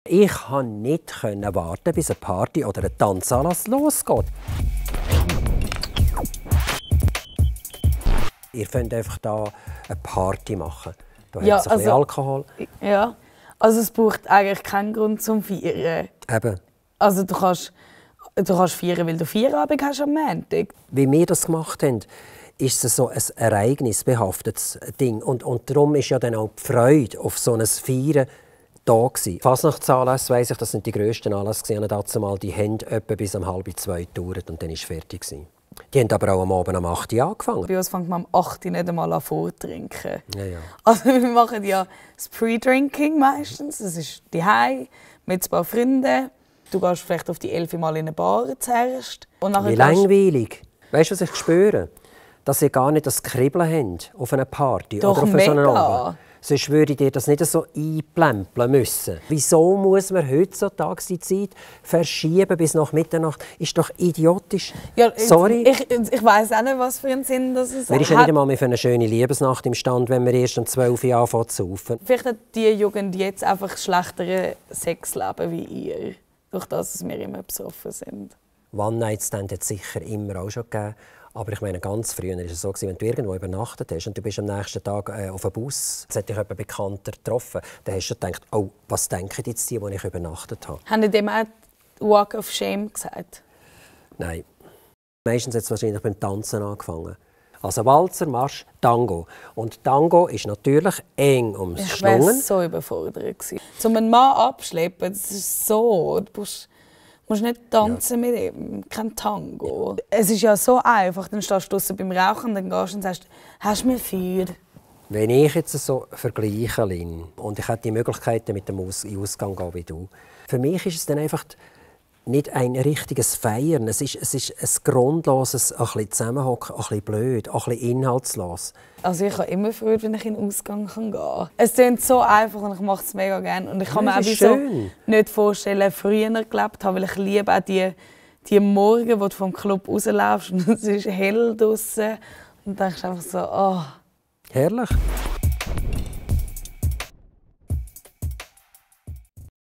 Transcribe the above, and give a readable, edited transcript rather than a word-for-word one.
Ich konnte nicht warten, bis eine Party oder ein Tanzanlass losgeht. Ihr könnt einfach da eine Party machen. Da Ja, hat es ein bisschen Alkohol. Ja, also es braucht eigentlich keinen Grund zum Feiern. Eben. Also du kannst feiern, weil du Feierabend hast am Montag. Wie wir das gemacht haben, ist es so ein ereignisbehaftetes Ding. Und darum ist ja dann auch die Freude auf so ein Feiern da gewesen. Fasnachtsanlässe, weiss ich, das sind die grössten Anlässe. Die haben etwa bis um 1:30 gedauert und dann war es fertig. Die haben aber auch am Abend um 8 Uhr angefangen. Bei uns fängt man am 8 Uhr nicht einmal an vorzutrinken. Ja, ja. Also wir machen ja das Pre-Drinking meistens. Das ist daheim mit ein paar Freunden. Du gehst vielleicht auf die 11 Mal in eine Bar zuerst. Wie langweilig. Weißt du, was ich spüre? Dass ihr gar nicht das Kribbeln habt auf einer Party Doch, oder auf mega. so einer Abend. Sonst würde ich dir das nicht so einplempeln müssen. Wieso muss man heutzutage die Zeit verschieben bis nach Mitternacht? Ist doch idiotisch. Ja, Sorry. Ich weiss auch nicht, was für einen Sinn das ist. Wir sind ja nicht einmal mehr für eine schöne Liebesnacht im Stand, wenn wir erst um 12 Uhr anfangen zu saufen. Vielleicht hat die Jugend jetzt einfach schlechtere Sexleben wie ihr. Durch das, dass wir immer besoffen sind. One-Night-Stand hat es sicher immer auch schon gegeben. Aber ich meine, ganz früher war es so, wenn du irgendwo übernachtet hast und du bist am nächsten Tag auf einem Bus, jetzt hat dich jemand Bekannter getroffen, dann hast du gedacht, oh, was denken jetzt die, wo ich übernachtet habe? Haben die dem auch Walk of Shame gesagt? Nein. Meistens hat es wahrscheinlich beim Tanzen angefangen. Also Walzer, Marsch, Tango. Und Tango ist natürlich eng umschlungen. Ich war so überfordert. Um einen Mann abschleppen, das ist so. Du musst nicht tanzen mit ihm, kein Tango. Es ist ja so einfach, dann stehst du draussen beim Rauchen und dann gehst du und sagst, hast du mir Feuer? Wenn ich jetzt so vergleiche, Lynn, und ich hätte die Möglichkeiten mit dem Ausgang gehen wie du, für mich ist es dann einfach nicht ein richtiges Feiern. Es ist ein grundloses ein bisschen Zusammenhocken, ein bisschen blöd, ein bisschen inhaltslos. Also ich habe immer Freude, wenn ich in den Ausgang gehen kann. Es klingt so einfach und ich mache es mega gerne. Und ich kann mir auch so nicht vorstellen, früher gelebt habe, weil ich liebe auch die Morgen, wo du vom Club rausläufst und es ist hell draussen und du denkst einfach so, oh. Herrlich.